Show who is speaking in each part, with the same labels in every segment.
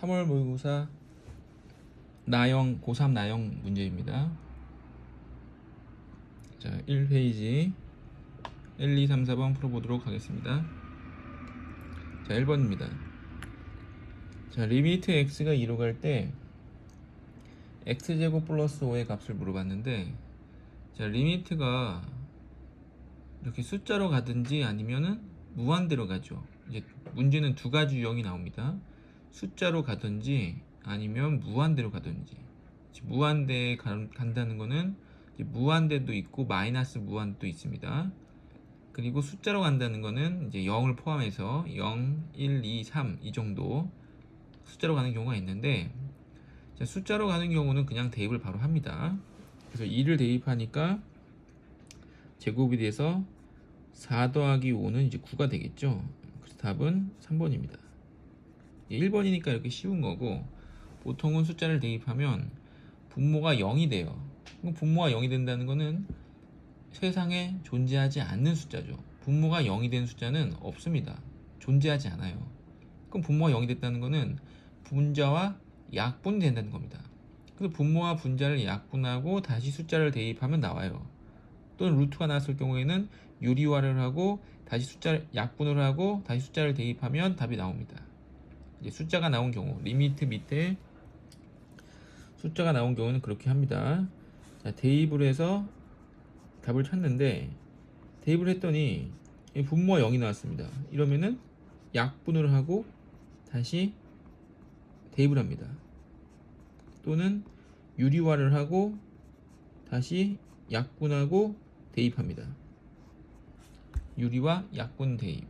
Speaker 1: 3월 모의고사 나형 고3 나형 문제입니다. 자, 1페이지 1, 2, 3, 4번 풀어보도록 하겠습니다. 자, 1번입니다. 자, 리미트 x가 2로 갈 때 x제곱 플러스 5의 값을 물어봤는데, 자, 리미트가 이렇게 숫자로 가든지 아니면은 무한대로 가죠. 이제 문제는 두 가지 유형이 나옵니다. 숫자로 가든지 아니면 무한대로 가든지. 무한대에 간다는 거는 무한대도 있고 마이너스 무한도 있습니다. 그리고 숫자로 간다는 거는 이제 0을 포함해서 0, 1, 2, 3 이 정도 숫자로 가는 경우가 있는데, 자, 숫자로 가는 경우는 그냥 대입을 바로 합니다. 그래서 2를 대입하니까 제곱이 돼서 4 더하기 5는 이제 9가 되겠죠. 그래서 답은 3번입니다. 1번이니까 이렇게 쉬운 거고, 보통은 숫자를 대입하면 분모가 0이 돼요. 그럼 분모가 0이 된다는 거는 세상에 존재하지 않는 숫자죠. 분모가 0이 된 숫자는 없습니다. 존재하지 않아요. 그럼 분모가 0이 됐다는 거는 분자와 약분이 된다는 겁니다. 그래서 분모와 분자를 약분하고 다시 숫자를 대입하면 나와요. 또는 루트가 나왔을 경우에는 유리화를 하고 다시 숫자를 약분을 하고 다시 숫자를 대입하면 답이 나옵니다. 이제 숫자가 나온 경우, 리미트 밑에 숫자가 나온 경우는 그렇게 합니다. 자, 대입을 해서 답을 찾는데, 대입을 했더니 분모가 0이 나왔습니다. 이러면은 약분을 하고 다시 대입을 합니다. 또는 유리화를 하고 다시 약분하고 대입합니다. 유리화, 약분, 대입,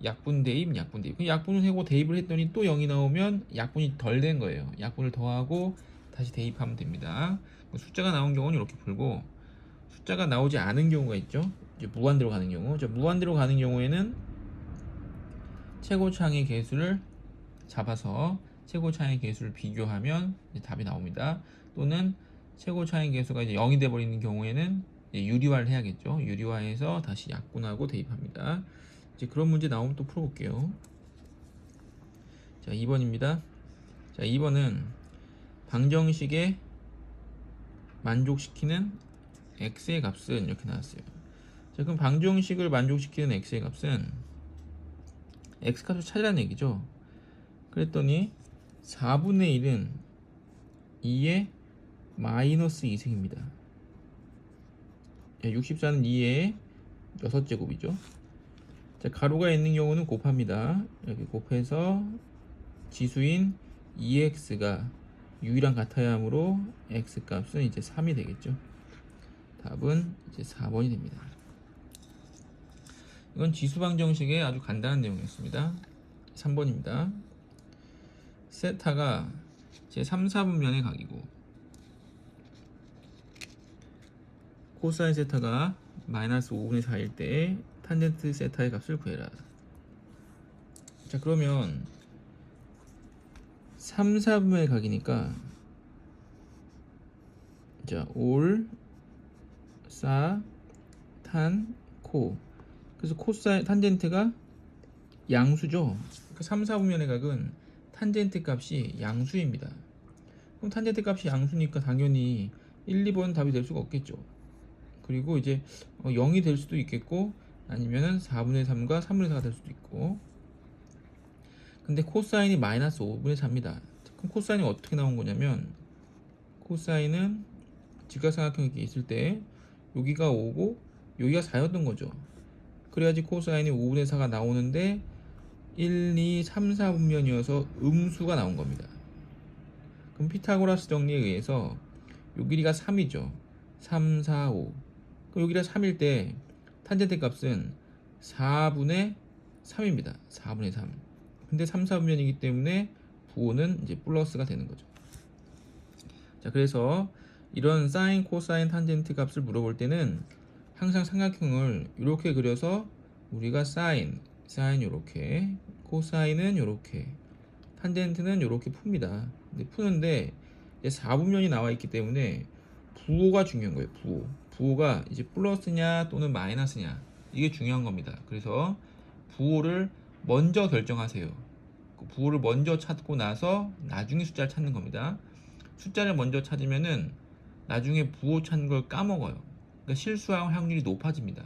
Speaker 1: 약분, 대입, 약분, 대입. 약분을 하고 대입을 했더니 또 0이 나오면 약분이 덜 된 거예요. 약분을 더하고 다시 대입하면 됩니다. 숫자가 나온 경우는 이렇게 풀고, 숫자가 나오지 않은 경우가 있죠. 이제 무한대로 가는 경우. 무한대로 가는 경우에는 최고차항의 개수를 잡아서 최고차항의 개수를 비교하면 이제 답이 나옵니다. 또는 최고차항의 개수가 이제 0이 돼 버리는 경우에는 유리화를 해야겠죠. 유리화해서 다시 약분하고 대입합니다. 이제 그런 문제 나오면 또 풀어볼게요. 자, 2번입니다. 자, 2번은 방정식에 만족시키는 x의 값은 이렇게 나왔어요. 자, 그럼 방정식을 만족시키는 x의 값은 x 값을 찾으라는 얘기죠. 그랬더니 4분의 1은 2의 마이너스 2승입니다. 64는 2의 6제곱이죠. 자, 가로가 있는 경우는 곱합니다. 이렇게 곱해서 지수인 2x가 u랑 같아야 하므로 x 값은 이제 3이 되겠죠. 답은 이제 4번이 됩니다. 이건 지수방정식의 아주 간단한 내용이었습니다. 3번입니다. 세타가 제 3, 4분면의 각이고, 코사인 세타가 마이너스 5분의 4일 때 탄젠트 세타의 값을 구해라. 자, 그러면 3, 4분면의 각이니까, 자, 올, 사, 탄, 코. 그래서 코사인 탄젠트가 양수죠. 그 3, 4분면의 각은 탄젠트 값이 양수입니다. 그럼 탄젠트 값이 양수니까 당연히 1, 2번 답이 될 수가 없겠죠. 그리고 이제 0이 될 수도 있겠고, 아니면은 4분의 3과 3분의 4가 될 수도 있고. 근데 코사인이 마이너스 5분의 4입니다. 그럼 코사인이 어떻게 나온 거냐면, 코사인은 직각삼각형이 이렇게 있을 때 여기가 5고 여기가 4였던 거죠. 그래야지 코사인이 5분의 4가 나오는데 1, 2, 3, 4분면이어서 음수가 나온 겁니다. 그럼 피타고라스 정리에 의해서 요 길이가 3이죠. 3, 4, 5. 그럼 여기가 3일 때 탄젠트 값은 4분의 3입니다. 4분의 3. 근데 3, 4분면이기 때문에 부호는 이제 플러스가 되는 거죠. 자, 그래서 이런 사인, 코사인, 탄젠트 값을 물어볼 때는 항상 삼각형을 이렇게 그려서 우리가 사인 이렇게, 코사인은 이렇게, 탄젠트는 이렇게 풉니다. 근데 푸는데 이제 4분면이 나와 있기 때문에 부호가 중요한 거예요. 부호가 이제 플러스냐 또는 마이너스냐, 이게 중요한 겁니다. 그래서 부호를 먼저 결정하세요. 부호를 먼저 찾고 나서 나중에 숫자를 찾는 겁니다. 숫자를 먼저 찾으면은 나중에 부호 찾는 걸 까먹어요. 그러니까 실수할 확률이 높아집니다.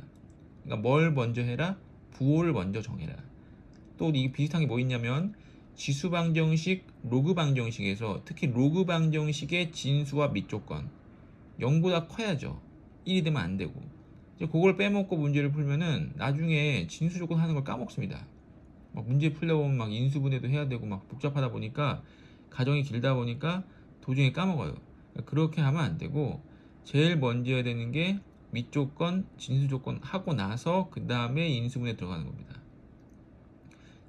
Speaker 1: 그러니까 뭘 먼저 해라? 부호를 먼저 정해라. 또 이게 비슷한 게 뭐 있냐면 지수 방정식, 로그 방정식에서 특히 로그 방정식의 진수와 밑조건 0보다 커야죠. 1이 되면 안 되고. 이제 그걸 빼먹고 문제를 풀면은 나중에 진수 조건 하는 걸 까먹습니다. 막 문제 풀려보면 막 인수분해도 해야 되고 막 복잡하다 보니까 가정이 길다 보니까 도중에 까먹어요. 그렇게 하면 안 되고 제일 먼저 해야 되는 게 밑조건, 진수조건 하고 나서 그 다음에 인수분해 들어가는 겁니다.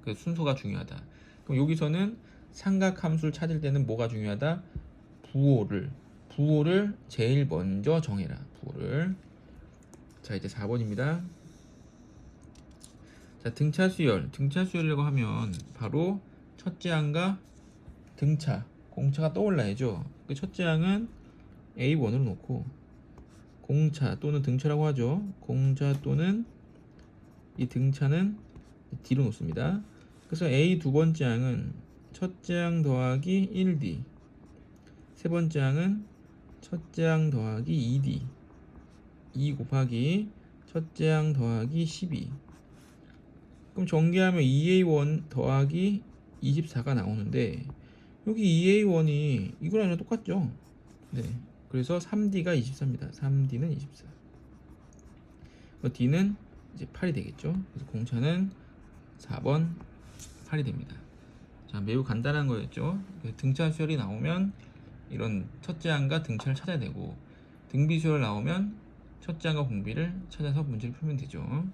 Speaker 1: 그 순서가 중요하다. 그럼 여기서는 삼각함수를 찾을 때는 뭐가 중요하다? 부호를 제일 먼저 정해라. 부호를. 자, 이제 4번입니다. 자, 등차수열이라고 하면 바로 첫째 항과 공차가 떠올라야죠. 그 첫째 항은 A1으로 놓고 공차 또는 등차라고 하죠. 공차 또는 이 등차는 D로 놓습니다. 그래서 A 두 번째 항은 첫째 항 더하기 1D, 세 번째 항은 첫째 항 더하기 2D, 2 곱하기 첫째 항 더하기 12. 그럼 전개하면 2A1 더하기 24가 나오는데 여기 2A1이 이거랑 똑같죠? 네. 그래서 3D가 24입니다. 3D는 24. D는 이제 8이 되겠죠? 그래서 공차는 4번 8이 됩니다. 자, 매우 간단한 거였죠? 등차 수열이 나오면 이런 첫째 항과 등차를 찾아야 되고 등비 수열 나오면 첫째 항과 공비를 찾아서 문제를 풀면 되죠.